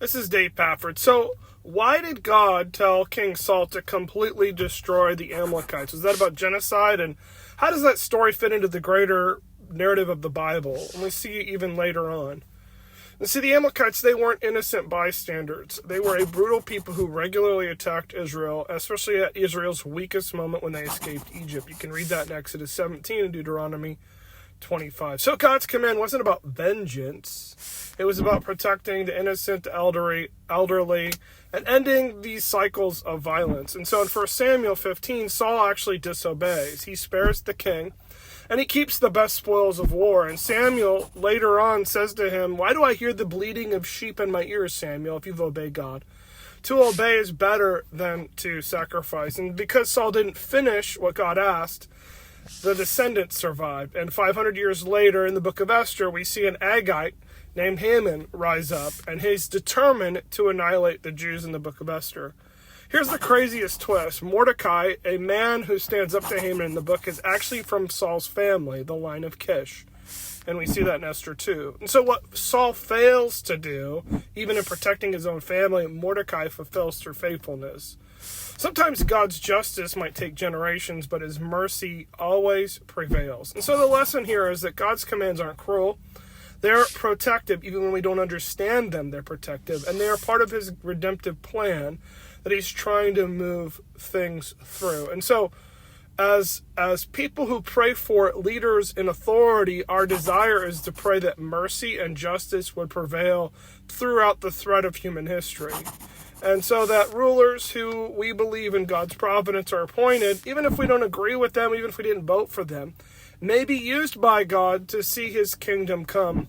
This is Dave Pafford. So, why did God tell King Saul to completely destroy the Amalekites? Was that about genocide? And how does that story fit into the greater narrative of the Bible? And we see even later on. And see, the Amalekites, they weren't innocent bystanders. They were a brutal people who regularly attacked Israel, especially at Israel's weakest moment when they escaped Egypt. You can read that in Exodus 17 and Deuteronomy 25. So God's command wasn't about vengeance. It was about protecting the innocent, the elderly, and ending these cycles of violence. And so in 1 Samuel 15, Saul actually disobeys. He spares the king, and he keeps the best spoils of war. And Samuel later on says to him, "Why do I hear the bleating of sheep in my ears, Samuel, if you've obeyed God? To obey is better than to sacrifice." And because Saul didn't finish what God asked, the descendants survived. And 500 years later, in the book of Esther, we see an Agagite named Haman rise up, and he's determined to annihilate the Jews in the book of Esther. Here's the craziest twist. Mordecai, a man who stands up to Haman in the book, is actually from Saul's family, the line of Kish. And we see that in Esther 2. And so what Saul fails to do, even in protecting his own family, Mordecai fulfills through faithfulness. Sometimes God's justice might take generations, but his mercy always prevails. And so the lesson here is that God's commands aren't cruel. They're protective. Even when we don't understand them, they're protective. And they are part of his redemptive plan that he's trying to move things through. And so as people who pray for leaders in authority, our desire is to pray that mercy and justice would prevail throughout the thread of human history. And so that rulers who we believe in God's providence are appointed, even if we don't agree with them, even if we didn't vote for them, may be used by God to see his kingdom come